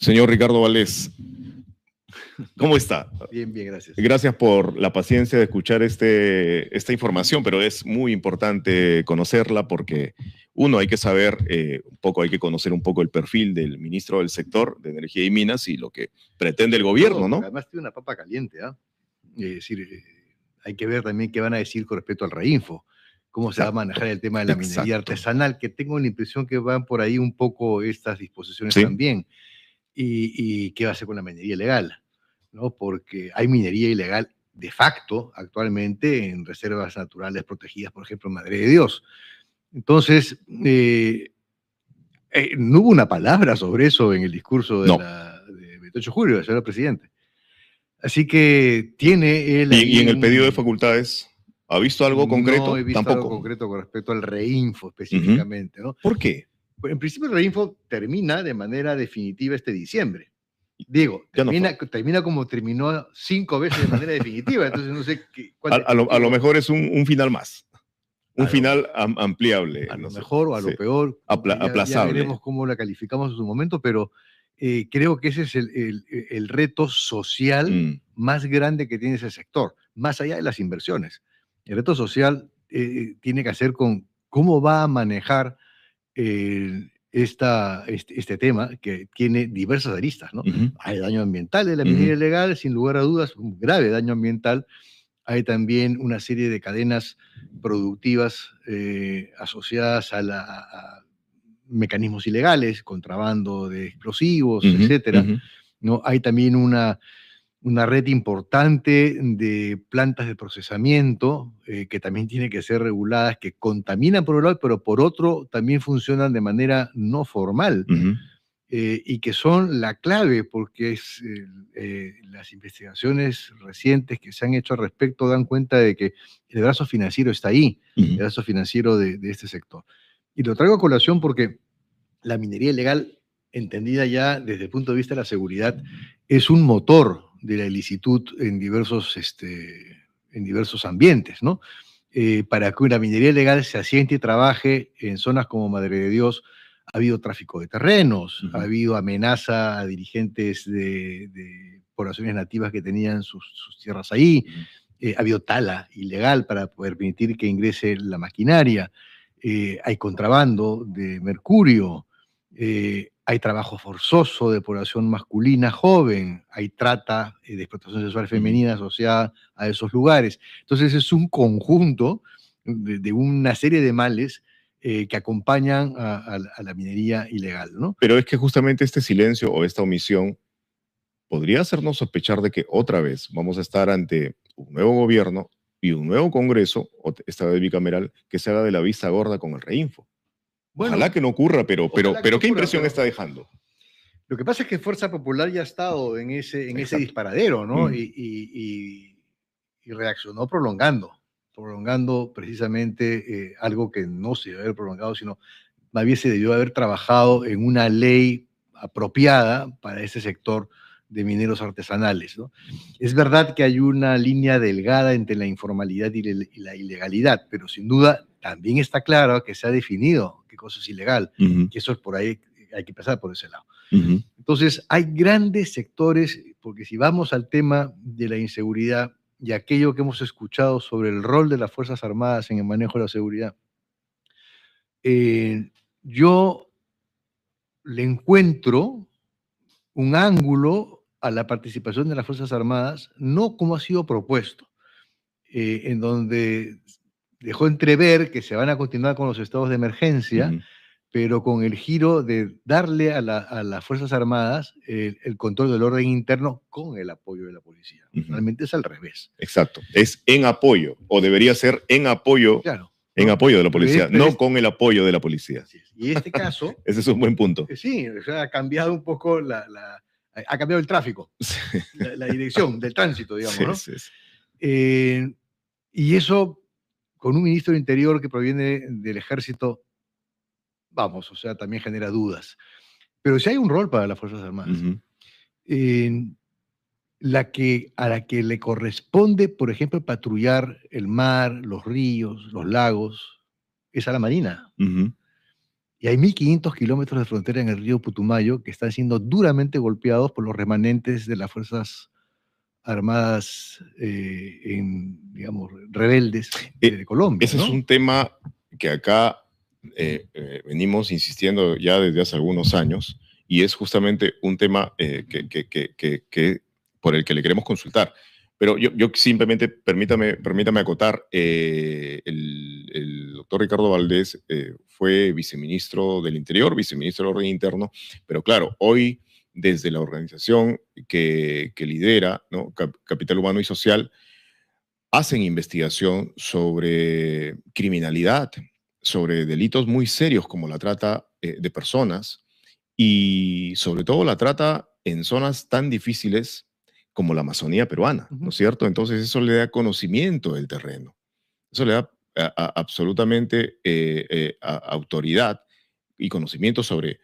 Señor Ricardo Valdés, ¿cómo está? Bien, bien, gracias. Gracias por la paciencia de escuchar esta información, pero es muy importante conocerla porque, uno, hay que saber un poco, hay que conocer un poco el perfil del ministro del sector de Energía y Minas y lo que pretende el gobierno, ¿no? Además tiene una papa caliente, ¿ah? Es decir, hay que ver también qué van a decir con respecto al Reinfo, cómo se va a manejar el tema de la minería artesanal, que tengo la impresión que van por ahí un poco estas disposiciones también, y qué va a hacer con la minería ilegal, ¿no? Porque hay minería ilegal de facto actualmente en reservas naturales protegidas, por ejemplo, en Madre de Dios. Entonces, no hubo una palabra sobre eso en el discurso de 28 de julio del señor presidente. Así que tiene él... ¿Y en el pedido de facultades ha visto algo concreto? No he visto algo concreto con respecto al Reinfo específicamente, ¿no? ¿Por qué? Pues en principio el Reinfo termina de manera definitiva este diciembre. Digo, termina como terminó 5 veces de manera definitiva, entonces no sé qué... A lo mejor es un final más. Un final ampliable. A lo mejor o a lo peor. Aplazable. Ya veremos cómo la calificamos en su momento, pero creo que ese es el reto social más grande que tiene ese sector, más allá de las inversiones. El reto social tiene que hacer con cómo va a manejar este tema que tiene diversas aristas, ¿no? Hay daño ambiental de la minería ilegal, sin lugar a dudas, un grave daño ambiental. Hay también una serie de cadenas productivas asociadas a mecanismos ilegales, contrabando de explosivos, etcétera. ¿No? Hay también una red importante de plantas de procesamiento que también tiene que ser reguladas, que contaminan por un lado, pero por otro también funcionan de manera no formal. Y que son la clave, porque las investigaciones recientes que se han hecho al respecto dan cuenta de que el brazo financiero está ahí, el brazo financiero de este sector. Y lo traigo a colación porque la minería ilegal, entendida ya desde el punto de vista de la seguridad, es un motor de la ilicitud en diversos ambientes, ¿no? Para que una minería ilegal se asiente y trabaje en zonas como Madre de Dios, ha habido tráfico de terrenos, ha habido amenaza a dirigentes de poblaciones nativas que tenían sus tierras ahí, ha habido tala ilegal para poder permitir que ingrese la maquinaria, hay contrabando de mercurio, hay trabajo forzoso de población masculina joven, hay trata de explotación sexual femenina asociada a esos lugares. Entonces es un conjunto de una serie de males que acompañan a la minería ilegal, ¿no? Pero es que justamente este silencio o esta omisión podría hacernos sospechar de que otra vez vamos a estar ante un nuevo gobierno y un nuevo Congreso, esta vez bicameral, que se haga de la vista gorda con el Reinfo. Bueno, ojalá que no ocurra, pero ¿qué impresión está dejando? Lo que pasa es que Fuerza Popular ya ha estado en ese disparadero, ¿no? Y reaccionó prolongando precisamente algo que no se debe haber prolongado, sino más bien se debió haber trabajado en una ley apropiada para ese sector de mineros artesanales, ¿no? Es verdad que hay una línea delgada entre la informalidad y la ilegalidad, pero sin duda también está claro que se ha definido qué cosa es ilegal, que eso es por ahí, hay que empezar por ese lado. Entonces, hay grandes sectores, porque si vamos al tema de la inseguridad y aquello que hemos escuchado sobre el rol de las Fuerzas Armadas en el manejo de la seguridad, yo le encuentro un ángulo a la participación de las Fuerzas Armadas, no como ha sido propuesto, en donde dejó entrever que se van a continuar con los estados de emergencia, pero con el giro de darle a las Fuerzas Armadas el control del orden interno con el apoyo de la policía. Realmente es al revés. Exacto, es en apoyo, o debería ser en apoyo. Claro. En apoyo de la policía, no con el apoyo de la policía. Y en este caso... Ese es un buen punto. Sí, o sea, ha cambiado un poco ha cambiado el tráfico, la dirección del tránsito, digamos, ¿no? Sí. Y eso, con un ministro del Interior que proviene del Ejército, vamos, o sea, también genera dudas. Pero sí hay un rol para las Fuerzas Armadas. A la que le corresponde, por ejemplo, patrullar el mar, los ríos, los lagos, es a la Marina. Y hay 1.500 kilómetros de frontera en el río Putumayo que están siendo duramente golpeados por los remanentes de las Fuerzas Armadas, digamos, rebeldes de Colombia. Ese, ¿no?, es un tema que acá venimos insistiendo ya desde hace algunos años, y es justamente un tema por el que le queremos consultar. Pero yo simplemente, permítame acotar, el doctor Ricardo Valdés fue viceministro del Interior, viceministro del Orden Interno, pero claro, hoy desde la organización que lidera, ¿no?, Capital Humano y Social, hacen investigación sobre criminalidad, sobre delitos muy serios como la trata de personas, y sobre todo la trata en zonas tan difíciles como la Amazonía peruana, ¿no es cierto? Entonces eso le da conocimiento del terreno, eso le da absolutamente autoridad y conocimiento sobre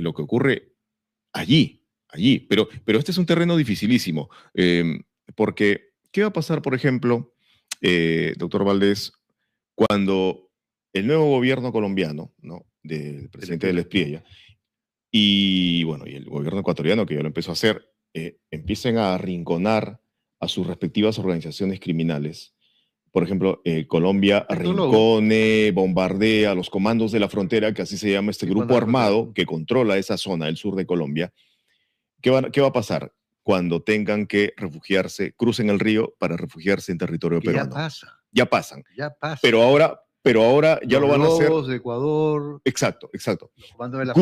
lo que ocurre allí. Pero este es un terreno dificilísimo, porque ¿qué va a pasar, por ejemplo, doctor Valdés, cuando el nuevo gobierno colombiano, ¿no?, del presidente del Espriella, y bueno, y el gobierno ecuatoriano, que ya lo empezó a hacer, empiecen a arrinconar a sus respectivas organizaciones criminales? Por ejemplo, Colombia arrincone, bombardea a los comandos de la frontera, que así se llama este grupo armado que controla esa zona, el sur de Colombia. ¿Qué va a pasar cuando tengan que refugiarse, crucen el río para refugiarse en territorio peruano? Ya pasa. Ya pasan. Ya pasa. Pero ahora ya lo van a hacer. Los de Ecuador. Exacto. Los comandos de la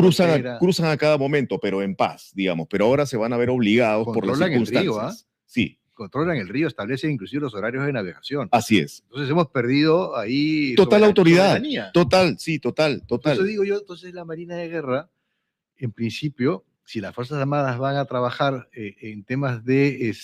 cruzan a cada momento, pero en paz, digamos. Pero ahora se van a ver obligados por las circunstancias. El río, sí. Controlan el río, establecen inclusive los horarios de navegación. Así es. Entonces hemos perdido ahí total autoridad. Total. Por eso digo yo, entonces la Marina de Guerra, en principio, si las Fuerzas Armadas van a trabajar en temas de,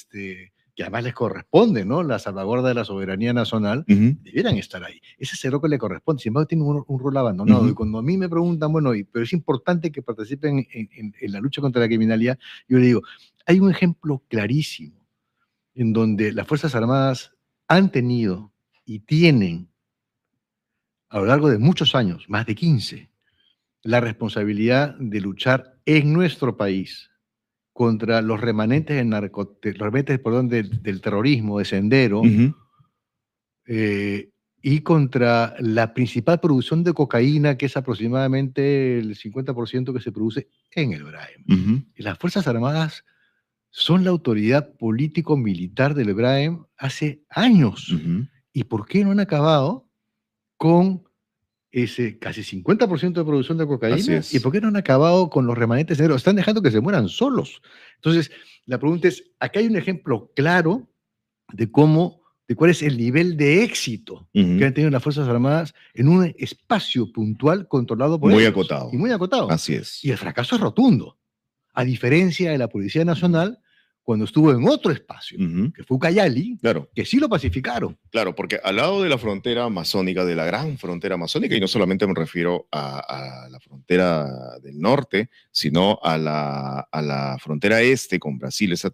que además les corresponde, ¿no?, la salvaguarda de la soberanía nacional, debieran estar ahí. Ese es el rol que le corresponde. Sin embargo, tienen un rol abandonado. Y cuando a mí me preguntan, bueno, pero es importante que participen en la lucha contra la criminalidad, yo le digo, hay un ejemplo clarísimo en donde las Fuerzas Armadas han tenido y tienen, a lo largo de muchos años, más de 15, la responsabilidad de luchar en nuestro país contra los remanentes del terrorismo, de Sendero, y contra la principal producción de cocaína, que es aproximadamente el 50% que se produce en el EBRAEM. Y las Fuerzas Armadas son la autoridad político-militar del EBRAEM hace años. ¿Y por qué no han acabado con ese casi 50% de producción de cocaína? ¿Y por qué no han acabado con los remanentes negros? Están dejando que se mueran solos. Entonces, la pregunta es, acá hay un ejemplo claro de cuál es el nivel de éxito que han tenido las Fuerzas Armadas en un espacio puntual controlado por ellos. Muy acotado. Y muy acotado. Así es. Y el fracaso es rotundo, a diferencia de la Policía Nacional, cuando estuvo en otro espacio, que fue Ucayali, claro, que sí lo pacificaron. Claro, porque al lado de la frontera amazónica, de la gran frontera amazónica, y no solamente me refiero a la frontera del norte, sino a la frontera este con Brasil, esa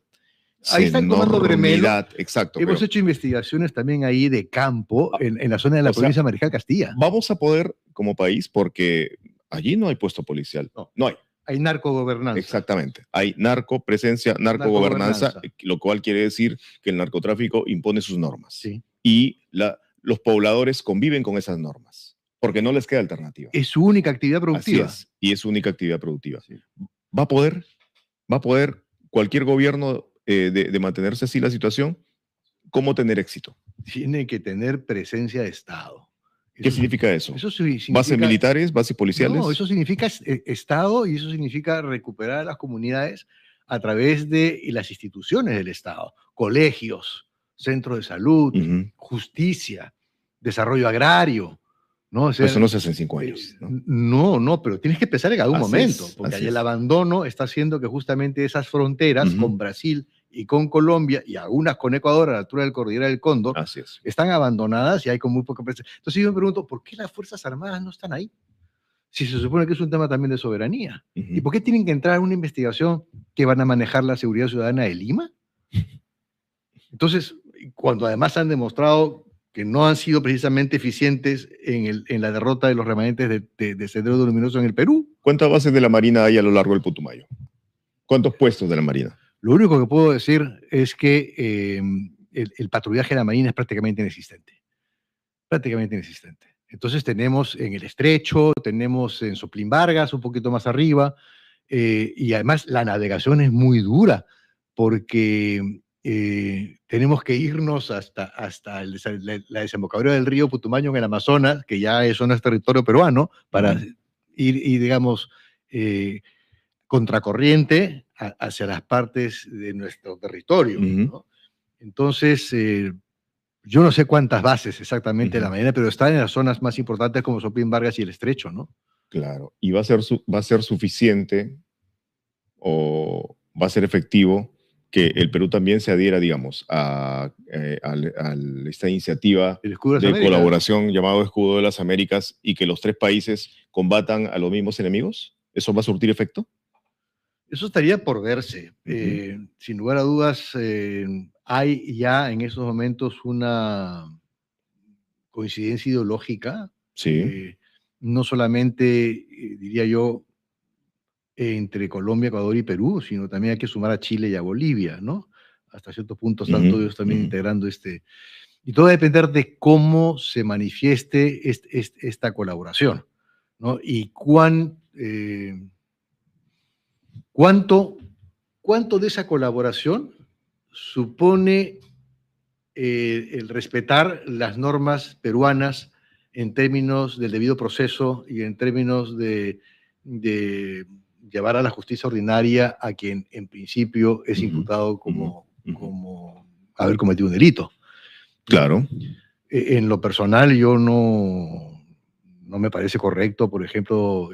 ahí está el comando Bremelo. Exacto. Hemos hecho investigaciones también ahí de campo, en la zona de la provincia de Mariscal Castilla. Vamos a poder, como país, porque allí no hay puesto policial. No hay. Hay narcogobernanza. Exactamente. Hay narcopresencia, narcogobernanza, lo cual quiere decir que el narcotráfico impone sus normas. Sí. Y los pobladores conviven con esas normas, porque no les queda alternativa. Es su única actividad productiva. Así es, y es su única actividad productiva. Sí. ¿Va a poder cualquier gobierno de mantenerse así la situación? ¿Cómo tener éxito? Tiene que tener presencia de Estado. ¿Qué significa eso? Eso significa, ¿Bases militares? ¿Bases policiales? No, eso significa Estado, y eso significa recuperar a las comunidades a través de las instituciones del Estado, colegios, centros de salud, justicia, desarrollo agrario. ¿no? O sea, eso no se hace en 5 años. No, pero tienes que empezar en algún momento, porque ahí el abandono está haciendo que justamente esas fronteras con Brasil y con Colombia, y algunas con Ecuador a la altura del Cordillera del Cóndor, están abandonadas y hay con muy poca presencia. Entonces yo me pregunto, ¿por qué las Fuerzas Armadas no están ahí? Si se supone que es un tema también de soberanía. ¿Y por qué tienen que entrar en una investigación que van a manejar la seguridad ciudadana de Lima? Entonces, cuando además han demostrado que no han sido precisamente eficientes en la derrota de los remanentes de Sendero Luminoso en el Perú. ¿Cuántas bases de la Marina hay a lo largo del Putumayo? ¿Cuántos puestos de la Marina? Lo único que puedo decir es que el patrullaje de la Marina es prácticamente inexistente. Prácticamente inexistente. Entonces tenemos en el Estrecho, tenemos en Soplín Vargas, un poquito más arriba, y además la navegación es muy dura, porque tenemos que irnos hasta la desembocadura del río Putumayo en el Amazonas, que ya eso no es territorio peruano, para ir digamos, contracorriente hacia las partes de nuestro territorio, ¿no? Entonces, yo no sé cuántas bases exactamente de la Marina, pero están en las zonas más importantes como Soplín Vargas y el Estrecho, ¿no? Claro. ¿Y va a ser suficiente o va a ser efectivo que el Perú también se adhiera, digamos, a esta iniciativa de colaboración llamado Escudo de las Américas y que los tres países combatan a los mismos enemigos? ¿Eso va a surtir efecto? Eso estaría por verse. Sin lugar a dudas, hay ya en estos momentos una coincidencia ideológica, sí. No solamente, diría yo, entre Colombia, Ecuador y Perú, sino también hay que sumar a Chile y a Bolivia, ¿no? Hasta cierto punto están todos ellos también integrando y todo va a depender de cómo se manifieste esta colaboración, ¿no? Y cuánto de esa colaboración supone el respetar las normas peruanas en términos del debido proceso y en términos de llevar a la justicia ordinaria a quien en principio es imputado como haber cometido un delito. Claro. En lo personal, yo no me parece correcto, por ejemplo,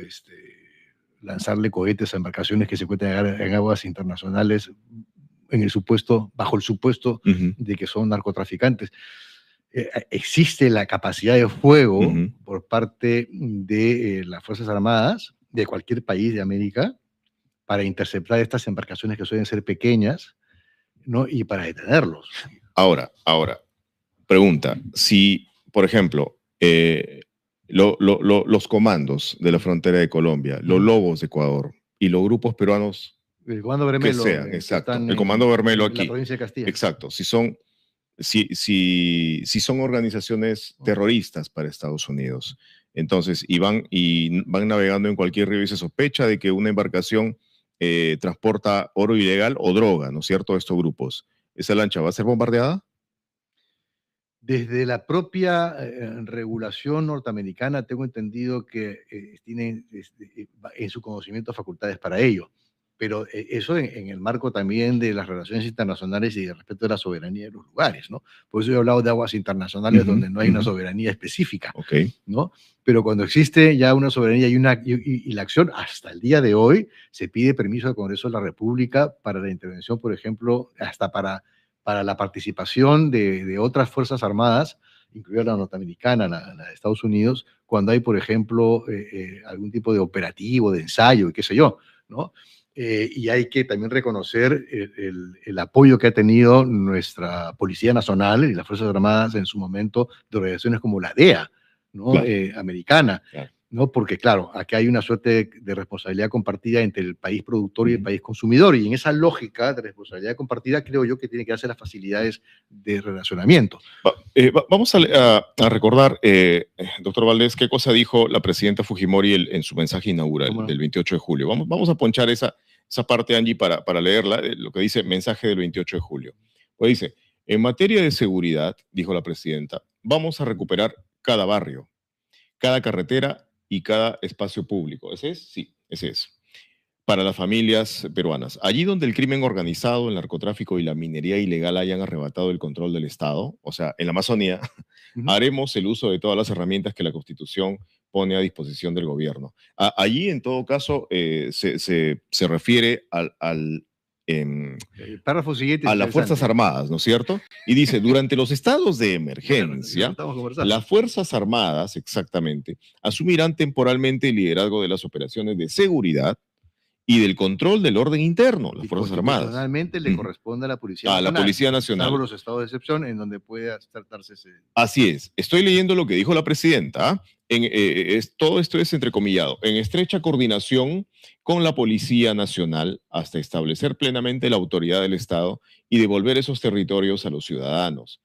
lanzarle cohetes a embarcaciones que se encuentran en aguas internacionales bajo el supuesto de que son narcotraficantes. Existe la capacidad de fuego por parte de las Fuerzas Armadas de cualquier país de América para interceptar estas embarcaciones que suelen ser pequeñas, ¿no? Y para detenerlos. Ahora, pregunta, si, por ejemplo, los comandos de la frontera de Colombia, los Lobos de Ecuador y los grupos peruanos el Comando Bermelo, que sean, exacto, el Comando Bermelo aquí, la provincia de Castilla. Exacto, si son organizaciones terroristas para Estados Unidos, entonces, y van navegando en cualquier río y se sospecha de que una embarcación transporta oro ilegal o droga, ¿no es cierto?, estos grupos, ¿esa lancha va a ser bombardeada? Desde la propia regulación norteamericana tengo entendido que tienen en su conocimiento facultades para ello, pero eso en el marco también de las relaciones internacionales y de respeto de la soberanía de los lugares, ¿no? Por eso he hablado de aguas internacionales donde no hay una soberanía específica, ¿no? Pero cuando existe ya una soberanía y la acción, hasta el día de hoy, se pide permiso al Congreso de la República para la intervención, por ejemplo, hasta para la participación de otras Fuerzas Armadas, incluida la norteamericana, la de Estados Unidos, cuando hay, por ejemplo, algún tipo de operativo, de ensayo, y qué sé yo, ¿no? Y hay que también reconocer el apoyo que ha tenido nuestra Policía Nacional y las Fuerzas Armadas en su momento de organizaciones como la DEA, ¿no? Claro. Americana. Claro. ¿No? Porque, claro, aquí hay una suerte de responsabilidad compartida entre el país productor y el país consumidor, y en esa lógica de responsabilidad compartida creo yo que tiene que darse las facilidades de relacionamiento. Vamos a recordar, doctor Valdés, qué cosa dijo la presidenta Fujimori en su mensaje inaugural del 28 de julio. Vamos a ponchar esa parte, Angie, para leerla, lo que dice mensaje del 28 de julio. Pues dice, en materia de seguridad, dijo la presidenta, vamos a recuperar cada barrio, cada carretera y cada espacio público. ¿Ese es? Sí, ese es. Para las familias peruanas. Allí donde el crimen organizado, el narcotráfico y la minería ilegal hayan arrebatado el control del Estado, o sea, en la Amazonía, haremos el uso de todas las herramientas que la Constitución pone a disposición del gobierno. Allí, en todo caso, se refiere el párrafo siguiente a las Fuerzas Armadas, ¿no es cierto? Y dice, durante los estados de emergencia, las Fuerzas Armadas, exactamente, asumirán temporalmente el liderazgo de las operaciones de seguridad y del control del orden interno, las Fuerzas Armadas. Personalmente le corresponde a la Policía Nacional. A la Policía Nacional. Salvo los estados de excepción en donde puede tratarse ese... Así es. Estoy leyendo lo que dijo la presidenta. Todo esto es entrecomillado. En estrecha coordinación con la Policía Nacional hasta establecer plenamente la autoridad del Estado y devolver esos territorios a los ciudadanos.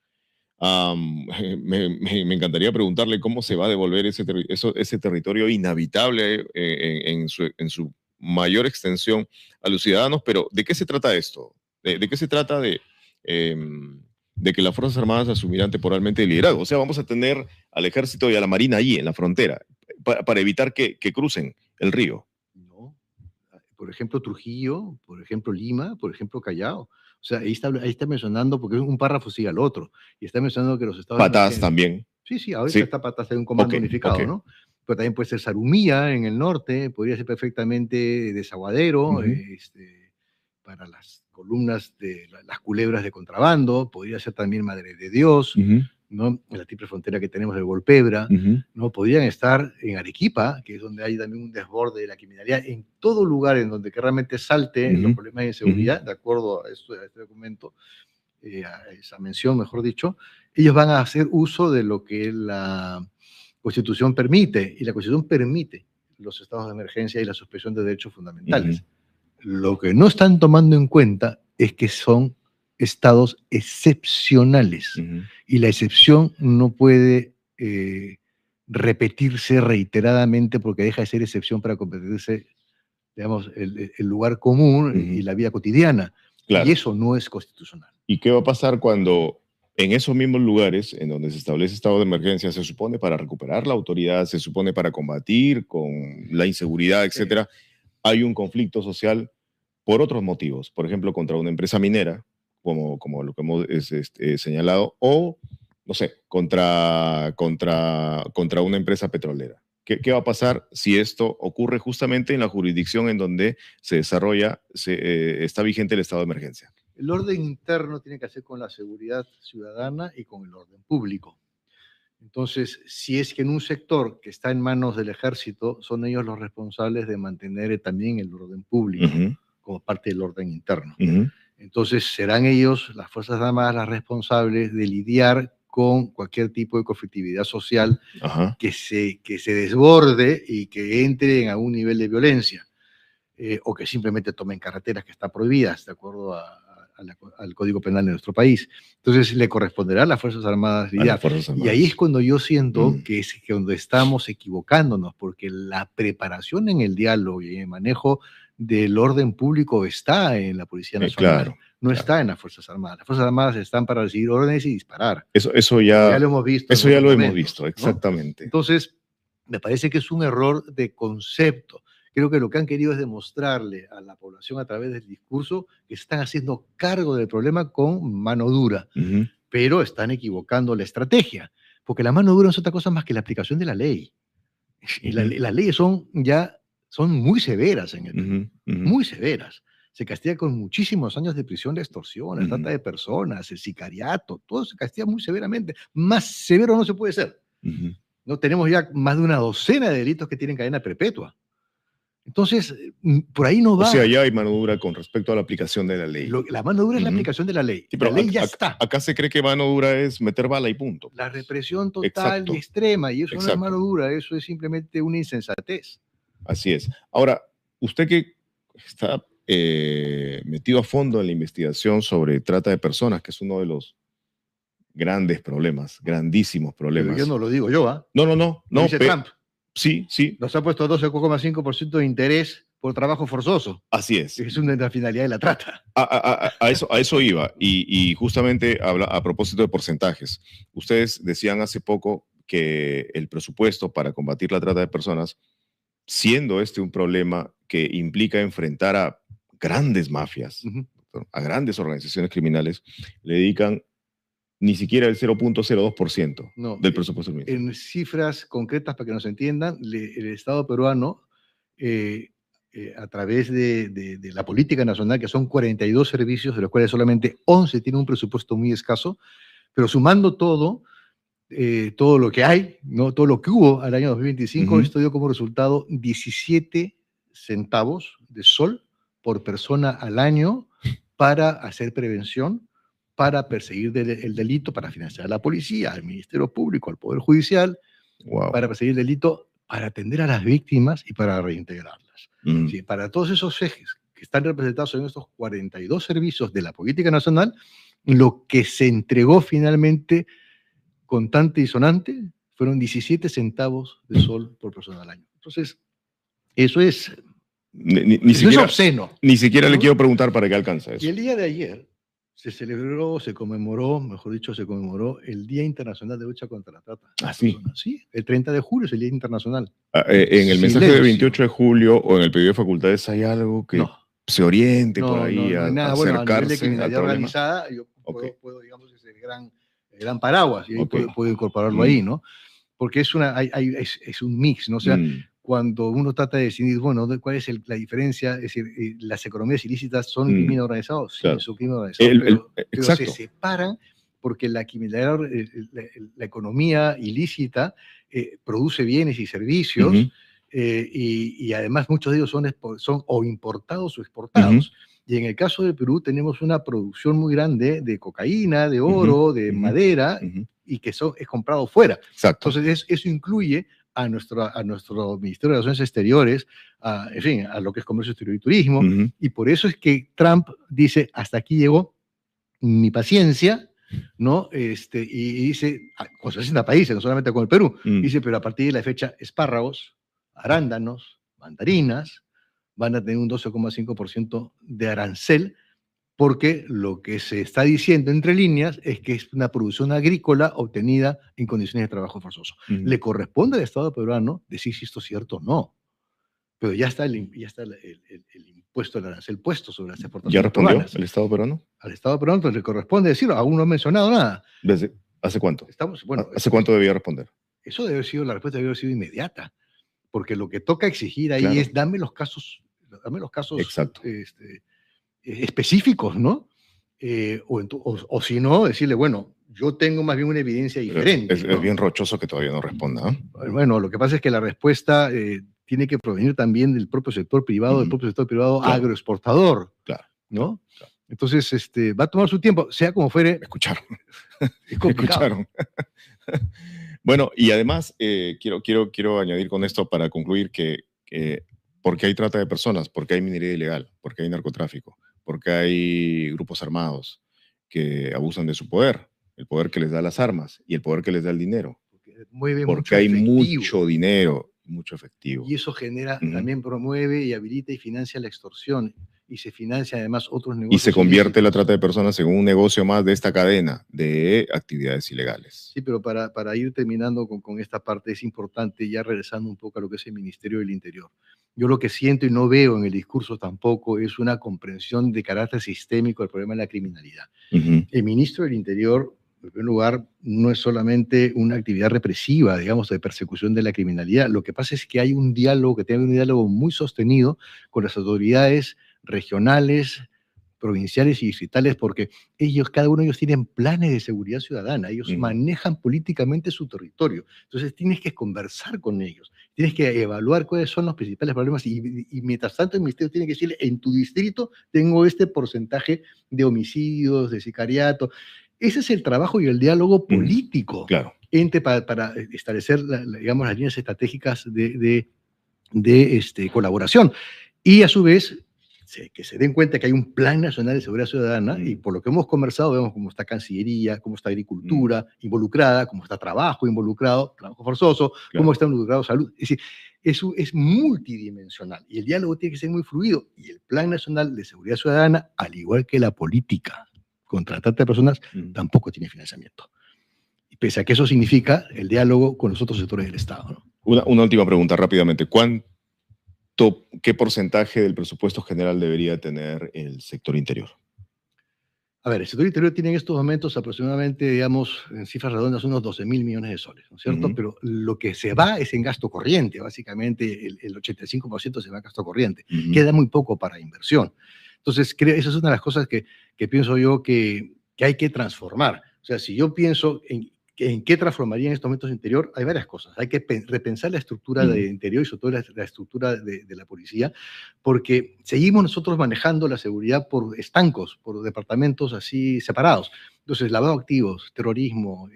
Me encantaría preguntarle cómo se va a devolver ese territorio inhabitable en su mayor extensión a los ciudadanos, pero ¿de qué se trata esto? ¿De qué se trata de que las Fuerzas Armadas asumirán temporalmente el liderazgo? O sea, vamos a tener al Ejército y a la Marina allí, en la frontera, para evitar que crucen el río. No. Por ejemplo, Trujillo, por ejemplo, Lima, por ejemplo, Callao. O sea, ahí está mencionando, porque un párrafo sigue al otro, y está mencionando que los estados... Patás también. Sí, ahorita está Patás en un comando unificado, ¿no? Pero también puede ser Sarumía en el norte, podría ser perfectamente Desaguadero, para las columnas de las culebras de contrabando, podría ser también Madre de Dios, ¿no? En la triple frontera que tenemos del Golpebra, ¿no? Podrían estar en Arequipa, que es donde hay también un desborde de la criminalidad, en todo lugar en donde que realmente salte los problemas de inseguridad, de acuerdo a este documento, a esa mención, mejor dicho, ellos van a hacer uso de lo que la Constitución permite, y la Constitución permite los estados de emergencia y la suspensión de derechos fundamentales. Lo que no están tomando en cuenta es que son estados excepcionales, y la excepción no puede repetirse reiteradamente porque deja de ser excepción para convertirse, digamos, el lugar común y la vida cotidiana. Claro. Y eso no es constitucional. ¿Y qué va a pasar cuando en esos mismos lugares en donde se establece estado de emergencia se supone para recuperar la autoridad, se supone para combatir con la inseguridad, etcétera, hay un conflicto social por otros motivos? Por ejemplo, contra una empresa minera, como lo que hemos señalado, o, no sé, contra una empresa petrolera. ¿Qué va a pasar si esto ocurre justamente en la jurisdicción en donde se desarrolla, está vigente el estado de emergencia? El orden interno tiene que hacer con la seguridad ciudadana y con el orden público. Entonces, si es que en un sector que está en manos del ejército, son ellos los responsables de mantener también el orden público como parte del orden interno. Entonces, serán ellos, las Fuerzas Armadas, las responsables de lidiar con cualquier tipo de conflictividad social que se desborde y que entre en algún nivel de violencia, o que simplemente tomen carreteras que están prohibidas, de acuerdo al Código Penal de nuestro país. Entonces, le corresponderá a las Fuerzas Armadas lidiar. Y ahí es cuando yo siento que es donde estamos equivocándonos, porque la preparación en el diálogo y en el manejo del orden público está en la Policía Nacional, no está en las Fuerzas Armadas. Las Fuerzas Armadas están para recibir órdenes y disparar. Eso ya lo hemos visto. Eso ya lo hemos visto, exactamente. ¿No? Entonces, me parece que es un error de concepto. Creo que lo que han querido es demostrarle a la población a través del discurso que se están haciendo cargo del problema con mano dura, pero están equivocando la estrategia, porque la mano dura no es otra cosa más que la aplicación de la ley. Y las leyes son muy severas en el Perú, muy severas. Se castiga con muchísimos años de prisión, de extorsión, la trata de personas, el sicariato, todo se castiga muy severamente. Más severo no se puede ser. No tenemos ya más de una docena de delitos que tienen cadena perpetua. Entonces, por ahí no va. O sea, ya hay mano dura con respecto a la aplicación de la ley. La mano dura es la aplicación de la ley. Sí, pero la ley ya está. Acá se cree que mano dura es meter bala y punto. La represión total y extrema, y eso no es mano dura, eso es simplemente una insensatez. Así es. Ahora, usted que está metido a fondo en la investigación sobre trata de personas, que es uno de los grandes problemas, grandísimos problemas. Pero yo no lo digo yo, ¿ah? No. Lo dice Trump. Sí. Nos ha puesto 12,5% de interés por trabajo forzoso. Así es. Es una de las finalidades de la trata. A eso iba. Y justamente a propósito de porcentajes. Ustedes decían hace poco que el presupuesto para combatir la trata de personas, siendo este un problema que implica enfrentar a grandes mafias, a grandes organizaciones criminales, le dedican ni siquiera el 0.02% del presupuesto del ministerio. En cifras concretas, para que nos entiendan, el Estado peruano, a través de la política nacional, que son 42 servicios, de los cuales solamente 11 tienen un presupuesto muy escaso, pero sumando todo lo que hay, ¿no? Todo lo que hubo al año 2025, esto dio como resultado 17 centavos de sol por persona al año para hacer prevención, para perseguir el delito, para financiar a la policía, al Ministerio Público, al Poder Judicial, Wow. para perseguir el delito, para atender a las víctimas y para reintegrarlas. Sí, para todos esos ejes que están representados en estos 42 servicios de la política nacional, lo que se entregó finalmente contante y sonante fueron 17 centavos de sol por persona al año. Entonces, eso es, Ni eso siquiera, es obsceno. Ni siquiera ¿no? le quiero preguntar para qué alcanza eso. Y el día de ayer se conmemoró, mejor dicho, el Día Internacional de Lucha contra la Trata. Ah, sí. Sí, el 30 de julio es el Día Internacional. En el mensaje de 28 de julio o en el pedido de facultades hay algo que se oriente por ahí no hay nada. a Bueno, a nivel de acercarse criminalidad al problema. organizada, yo puedo, digamos, es el gran paraguas, y ahí Ok. puedo incorporarlo ahí, ¿no? Porque es un mix, ¿no? O sea, cuando uno trata de decidir, bueno, ¿cuál es la diferencia? Es decir, las economías ilícitas son crimen organizado, sí, Claro. son crimen organizado, pero se exacto. separan porque la criminalidad, la economía ilícita produce bienes y servicios, y además muchos de ellos son o importados o exportados. Y en el caso de Perú tenemos una producción muy grande de cocaína, de oro, de madera, y que es comprado fuera. Exacto. Entonces eso incluye a nuestro Ministerio de Relaciones Exteriores, en fin, a lo que es comercio exterior y turismo, y por eso es que Trump dice, hasta aquí llegó mi paciencia, ¿no? Y dice, con 60 países, no solamente con el Perú, dice, pero a partir de la fecha, espárragos, arándanos, mandarinas, van a tener un 12,5% de arancel, porque lo que se está diciendo entre líneas es que es una producción agrícola obtenida en condiciones de trabajo forzoso. Le corresponde al Estado peruano decir si esto es cierto o no, pero ya está el impuesto, el arancel puesto sobre las exportaciones. ¿Ya respondió peruanas. el Estado peruano? Al Estado peruano le corresponde decirlo, aún no ha mencionado nada. ¿Hace cuánto? Bueno, ¿Hace cuánto debía responder? Eso la respuesta debe haber sido inmediata, porque lo que toca exigir ahí es dame los casos Exacto. Específicos, ¿no? O si no, decirle, bueno, yo tengo más bien una evidencia diferente. Es bien rochoso que todavía no responda. Bueno, lo que pasa es que la respuesta tiene que provenir también del propio sector privado, del propio sector privado agroexportador. Claro. ¿No? Claro. Entonces, va a tomar su tiempo, sea como fuere. Escucharon. Es complicado. Escucharon. Bueno, y además quiero añadir con esto para concluir que porque hay trata de personas, porque hay minería ilegal, porque hay narcotráfico, porque hay grupos armados que abusan de su poder, el poder que les da las armas y el poder que les da el dinero. Porque hay mucho dinero, mucho efectivo. Y eso genera, también promueve y habilita y financia la extorsión. Y se financia además otros negocios. Y se convierte la trata de personas en un negocio más de esta cadena de actividades ilegales. Sí, pero para ir terminando con esta parte es importante, ya regresando un poco a lo que es el Ministerio del Interior. Yo lo que siento y no veo en el discurso tampoco es una comprensión de carácter sistémico del problema de la criminalidad. El ministro del Interior, en primer lugar, no es solamente una actividad represiva, digamos, de persecución de la criminalidad. Lo que pasa es que hay un diálogo, que tiene un diálogo muy sostenido con las autoridades regionales, provinciales y distritales, porque cada uno de ellos tienen planes de seguridad ciudadana, ellos manejan políticamente su territorio. Entonces tienes que conversar con ellos, tienes que evaluar cuáles son los principales problemas y mientras tanto el ministerio tiene que decirle, en tu distrito tengo este porcentaje de homicidios, de sicariato. Ese es el trabajo y el diálogo político para establecer digamos, las líneas estratégicas de colaboración. Y a su vez, que se den cuenta que hay un Plan Nacional de Seguridad Ciudadana y por lo que hemos conversado vemos cómo está Cancillería, cómo está Agricultura involucrada, cómo está trabajo involucrado, trabajo forzoso, cómo está involucrado salud. Es decir, eso es multidimensional y el diálogo tiene que ser muy fluido y el Plan Nacional de Seguridad Ciudadana, al igual que la política contra la trata de personas, tampoco tiene financiamiento. Y pese a que eso significa el diálogo con los otros sectores del Estado, ¿no? Una última pregunta rápidamente. ¿Qué porcentaje del presupuesto general debería tener el sector interior? A ver, el sector interior tiene en estos momentos aproximadamente, digamos, en cifras redondas, unos 12.000 millones de soles, ¿no es cierto? Pero lo que se va es en gasto corriente, básicamente el 85% se va en gasto corriente. Queda muy poco para inversión. Entonces, esa es una de las cosas que pienso yo que hay que transformar. O sea, si yo pienso en ¿En qué transformaría en estos momentos Interior? Hay varias cosas. Hay que repensar la estructura de Interior y sobre todo la estructura de la policía, porque seguimos nosotros manejando la seguridad por estancos, por departamentos así separados. Entonces, lavado de activos, terrorismo,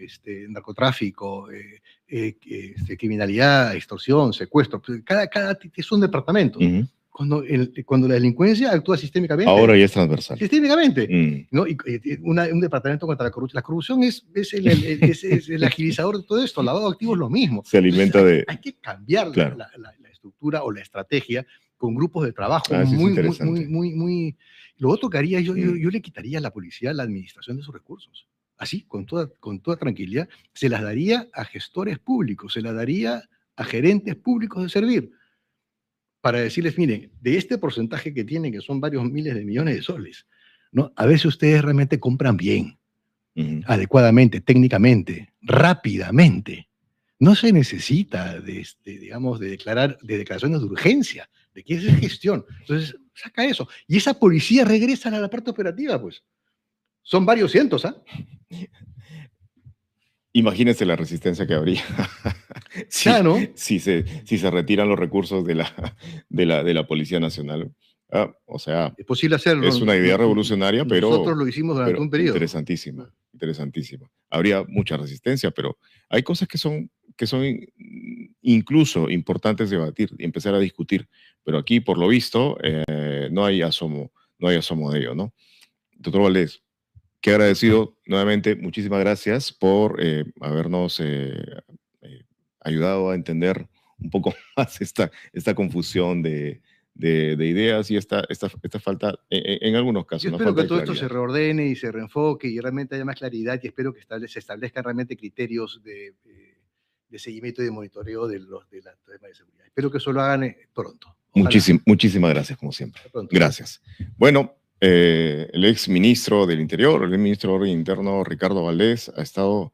narcotráfico, criminalidad, extorsión, secuestro, cada son departamentos. Cuando la delincuencia actúa sistémicamente. Ahora ya es transversal. Sistémicamente. ¿No? Un departamento contra la corrupción. La corrupción es el agilizador de todo esto. El lavado de activos es lo mismo. Se alimenta Entonces, hay que cambiar la estructura o la estrategia con grupos de trabajo muy. Lo otro que haría, yo le quitaría a la policía la administración de sus recursos. Así, con toda tranquilidad, se las daría a gestores públicos, se las daría a gerentes públicos de servir, para decirles, miren, de este porcentaje que tienen, que son varios miles de millones de soles, ¿no? A ver si ustedes realmente compran bien, adecuadamente, técnicamente, rápidamente. No se necesita digamos, de declaraciones de urgencia, de que es gestión. Entonces, saca eso. Y esa policía regresa a la parte operativa, pues. Son varios cientos, ¿ah? Imagínense la resistencia que habría si se retiran los recursos de la Policía Nacional. O sea, es posible hacerlo. Es una idea revolucionaria, pero nosotros lo hicimos durante un periodo. Interesantísima. Habría mucha resistencia, pero hay cosas que son incluso importantes debatir y empezar a discutir. Pero aquí, por lo visto, no hay asomo de ello, ¿no? Doctor Valdés, qué agradecido nuevamente. Muchísimas gracias por habernos ayudado a entender un poco más esta confusión de ideas y esta falta, en algunos casos. Yo espero que todo esto se reordene y se reenfoque y realmente haya más claridad, y espero que se establezcan realmente criterios de seguimiento y de monitoreo de los temas de seguridad. Espero que eso lo hagan pronto. Muchísimas gracias, como siempre. Gracias. Bueno, el ex ministro del Interior, el ministro de Orden Interno, Ricardo Valdés, ha estado